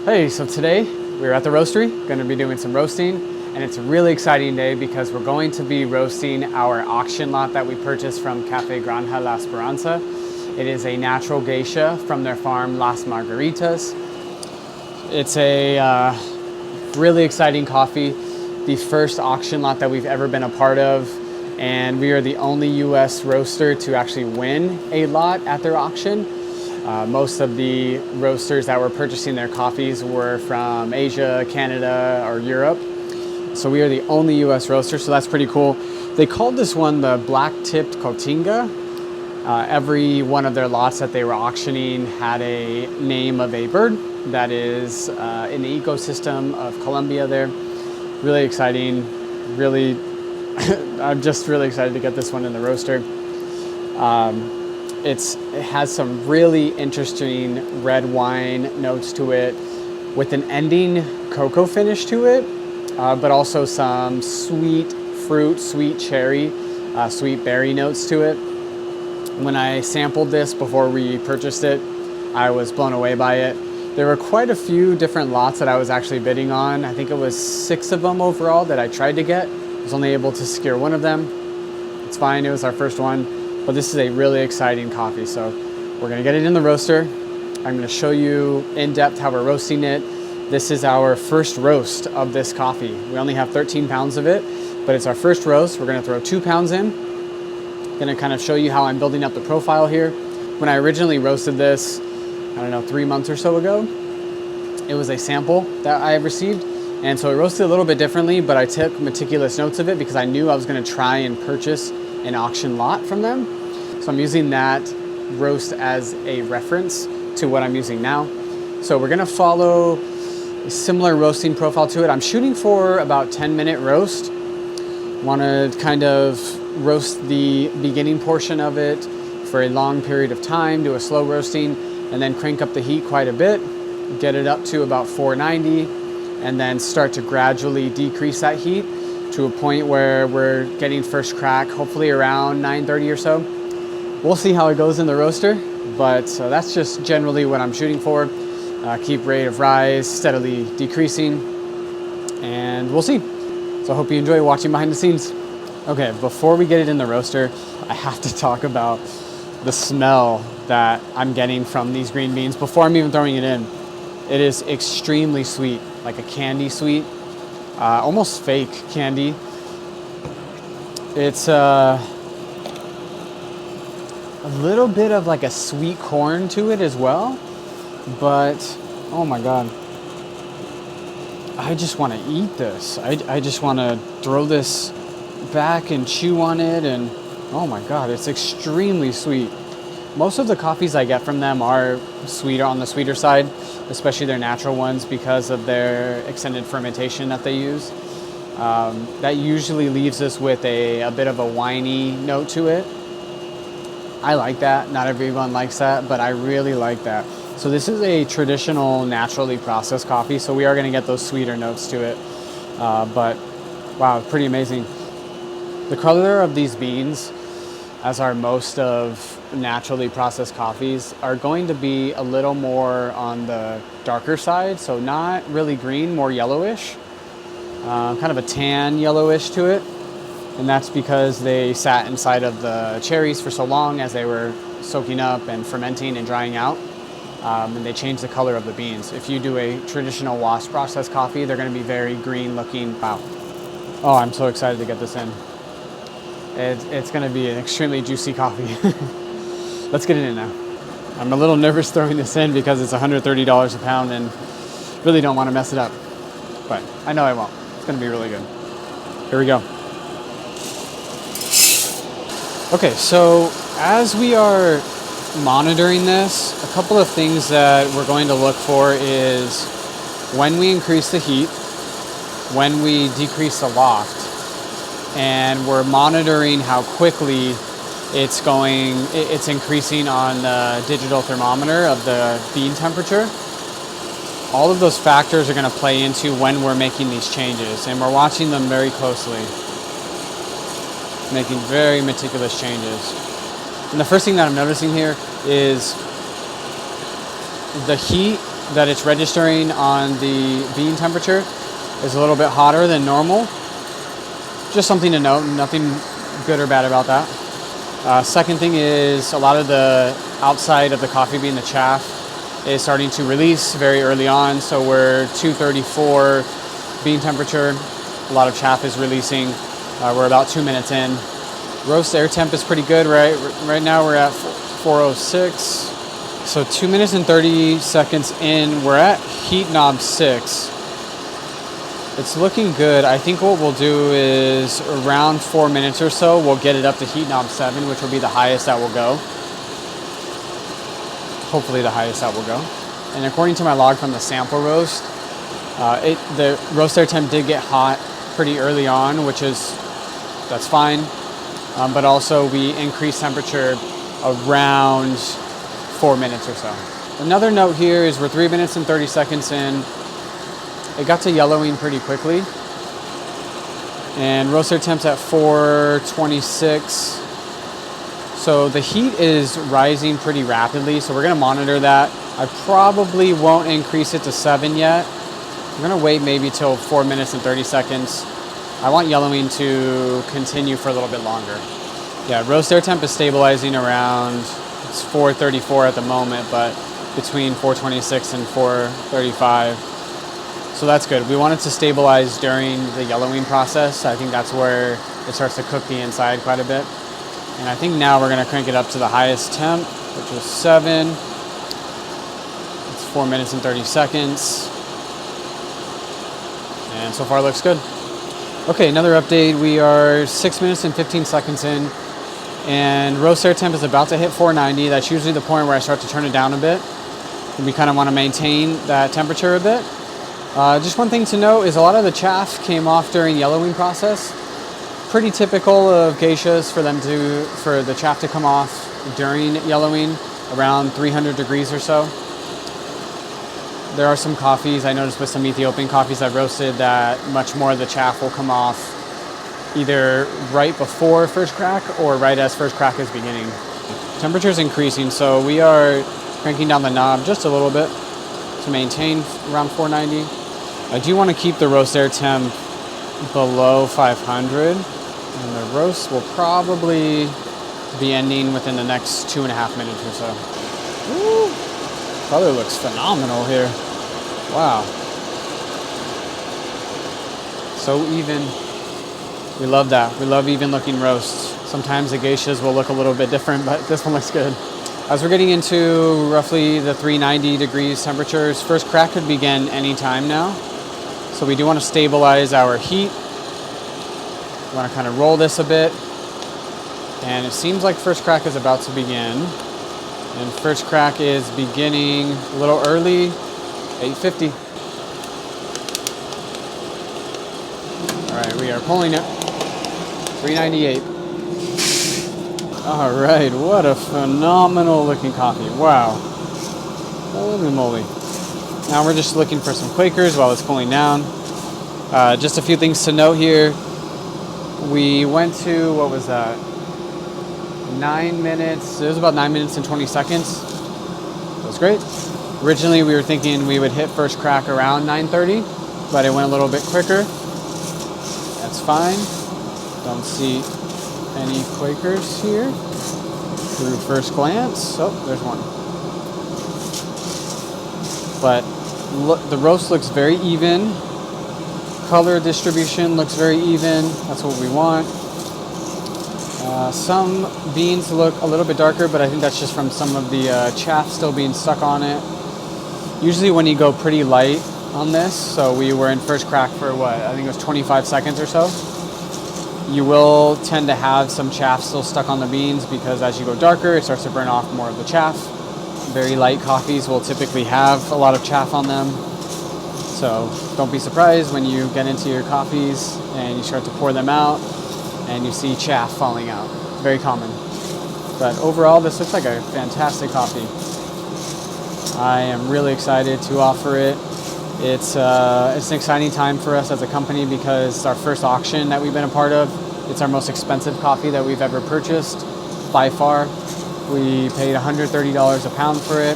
Hey, so today we're at the roastery, going to be doing some roasting, and it's a really exciting day because we're going to be roasting our auction lot that we purchased from Cafe Granja La Esperanza. It is a natural geisha from their farm Las Margaritas. It's a really exciting coffee, the first auction lot that we've ever been a part of, and we are the only US roaster to actually win a lot at their auction. Most of the roasters that were purchasing their coffees were from Asia, Canada, or Europe. So we are the only US roaster, so that's pretty cool. They called this one the black-tipped cotinga. Every one of their lots that they were auctioning had a name of a bird that is in the ecosystem of Colombia there. Really exciting, really, I'm just really excited to get this one in the roaster. It has some really interesting red wine notes to it with an ending cocoa finish to it, but also some sweet fruit, sweet cherry, sweet berry notes to it. When I sampled this before we purchased it, I was blown away by it. There were quite a few different lots that I was actually bidding on. I think it was 6 of them overall that I tried to get. I was only able to secure one of them. It's fine, it was our first one, but this is a really exciting coffee. So we're gonna get it in the roaster. I'm gonna show you in depth how we're roasting it. This is our first roast of this coffee. We only have 13 pounds of it, but it's our first roast. We're gonna throw 2 pounds in. Gonna kind of show you how I'm building up the profile here. When I originally roasted this, I don't know, 3 months or so ago, it was a sample that I received. And so it roasted a little bit differently, but I took meticulous notes of it because I knew I was gonna try and purchase an auction lot from them. So I'm using that roast as a reference to what I'm using now. So we're gonna follow a similar roasting profile to it. I'm shooting for about 10-minute roast. Wanna kind of roast the beginning portion of it for a long period of time, do a slow roasting, and then crank up the heat quite a bit, get it up to about 490, and then start to gradually decrease that heat to a point where we're getting first crack, hopefully around 9:30 or so. We'll see how it goes in the roaster, but that's just generally what I'm shooting for. Keep rate of rise steadily decreasing, and we'll see. So I hope you enjoy watching behind the scenes. Okay, before we get it in the roaster, I have to talk about the smell that I'm getting from these green beans before I'm even throwing it in. It is extremely sweet, like a candy sweet, almost fake candy. It's a little bit of like a sweet corn to it as well, but oh my God. I just want to eat this. I just want to throw this back and chew on it, and oh my God, it's extremely sweet. Most of the coffees I get from them are sweeter, on the sweeter side, especially their natural ones because of their extended fermentation that they use. That usually leaves us with a bit of a winey note to it. I like that. Not everyone likes that, but I really like that. So this is a traditional, naturally processed coffee, so we are going to get those sweeter notes to it. But wow, pretty amazing. The color of these beans, as are most of naturally processed coffees, are going to be a little more on the darker side, so not really green, more yellowish, kind of a tan yellowish to it. And that's because they sat inside of the cherries for so long as they were soaking up and fermenting and drying out, and they change the color of the beans. If you do a traditional wash processed coffee, they're going to be very green looking. Wow. Oh, I'm so excited to get this in. It's going to be an extremely juicy coffee. Let's get it in now. I'm a little nervous throwing this in because it's $130 a pound and really don't want to mess it up. But I know I won't. It's going to be really good. Here we go. Okay, so as we are monitoring this, a couple of things that we're going to look for is when we increase the heat, when we decrease the loft, and we're monitoring how quickly it's increasing on the digital thermometer of the bean temperature. All of those factors are going to play into when we're making these changes, and we're watching them very closely, making very meticulous changes. And the first thing that I'm noticing here is the heat that it's registering on the bean temperature is a little bit hotter than normal. Just something to note, nothing good or bad about that. Second thing is a lot of the outside of the coffee bean, the chaff, is starting to release very early on. So we're 234 bean temperature. A lot of chaff is releasing. We're about 2 minutes in. Roast air temp is pretty good, right? Right now we're at 406. So 2 minutes and 30 seconds in. We're at heat knob 6. It's looking good. I think what we'll do is around 4 minutes or so, we'll get it up to heat knob 7, which will be the highest that will go. Hopefully the highest that will go. And according to my log from the sample roast, the roast air temp did get hot pretty early on, that's fine. But also we increased temperature around 4 minutes or so. Another note here is we're 3 minutes and 30 seconds in. It got to yellowing pretty quickly. And roast air temp's at 426. So the heat is rising pretty rapidly, so we're gonna monitor that. I probably won't increase it to 7 yet. I'm gonna wait maybe till 4 minutes and 30 seconds. I want yellowing to continue for a little bit longer. Yeah, roast air temp is stabilizing around, it's 434 at the moment, but between 426 and 435. So that's good. We want it to stabilize during the yellowing process. I think that's where it starts to cook the inside quite a bit. And I think now we're gonna crank it up to the highest temp, which is 7. It's 4 minutes and 30 seconds. And so far looks good. Okay, another update. We are 6 minutes and 15 seconds in, and roast air temp is about to hit 490. That's usually the point where I start to turn it down a bit. And we kind of want to maintain that temperature a bit. Just one thing to note is a lot of the chaff came off during yellowing process. Pretty typical of geishas for the chaff to come off during yellowing, around 300 degrees or so. There are some coffees, I noticed with some Ethiopian coffees I've roasted, that much more of the chaff will come off either right before first crack or right as first crack is beginning. Temperature's increasing, so we are cranking down the knob just a little bit to maintain around 490. I do want to keep the roast air temp below 500, and the roast will probably be ending within the next 2.5 minutes or so. Woo! Color looks phenomenal here. Wow. So even. We love that. We love even looking roasts. Sometimes the geishas will look a little bit different, but this one looks good. As we're getting into roughly the 390 degrees temperatures, first crack could begin any time now. So we do want to stabilize our heat. We want to kind of roll this a bit. And it seems like first crack is about to begin. And first crack is beginning a little early, 8:50. All right, we are pulling it. 398. All right, what a phenomenal looking coffee. Wow. Holy moly. Now we're just looking for some Quakers while it's cooling down. Just a few things to note here. We went to, what was that? 9 minutes. It was about 9 minutes and 20 seconds. That was great. Originally, we were thinking we would hit first crack around 9:30, but it went a little bit quicker. That's fine. Don't see any Quakers here through first glance. Oh, there's one. But look, the roast looks very even. Color distribution looks very even. That's what we want. Some beans look a little bit darker, but I think that's just from some of the chaff still being stuck on it. Usually when you go pretty light on this, so we were in first crack for what, I think it was 25 seconds or so, you will tend to have some chaff still stuck on the beans, because as you go darker, it starts to burn off more of the chaff. Very light coffees will typically have a lot of chaff on them. So don't be surprised when you get into your coffees and you start to pour them out and you see chaff falling out. Very common. But overall, this looks like a fantastic coffee. I am really excited to offer it. It's an exciting time for us as a company because it's our first auction that we've been a part of. It's our most expensive coffee that we've ever purchased, by far. We paid $130 a pound for it.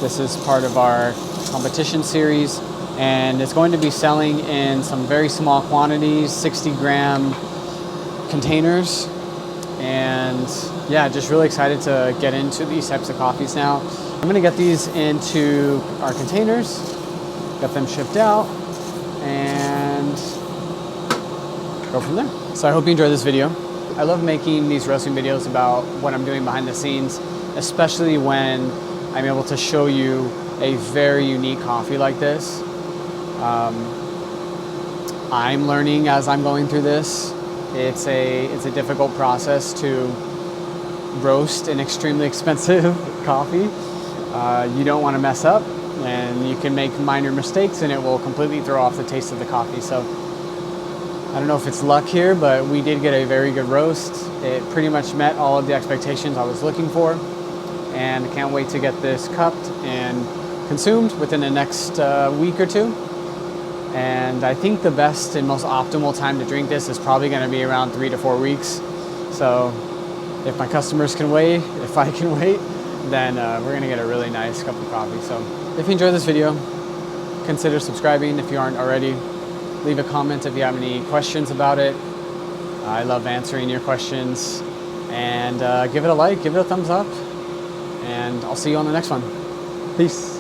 This is part of our competition series, and it's going to be selling in some very small quantities, 60-gram containers. And yeah, just really excited to get into these types of coffees now. I'm gonna get these into our containers, get them shipped out, and go from there. So I hope you enjoyed this video. I love making these roasting videos about what I'm doing behind the scenes, especially when I'm able to show you a very unique coffee like this. I'm learning as I'm going through this. It's a difficult process to roast an extremely expensive coffee. You don't want to mess up, and you can make minor mistakes and it will completely throw off the taste of the coffee. So I don't know if it's luck here, but we did get a very good roast. It pretty much met all of the expectations I was looking for, and I can't wait to get this cupped and consumed within the next week or two. And I think the best and most optimal time to drink this is probably going to be around 3 to 4 weeks. So if my customers can wait, if I can wait, then we're going to get a really nice cup of coffee. So if you enjoyed this video, consider subscribing if you aren't already. Leave a comment if you have any questions about it. I love answering your questions. And give it a like, give it a thumbs up. And I'll see you on the next one. Peace.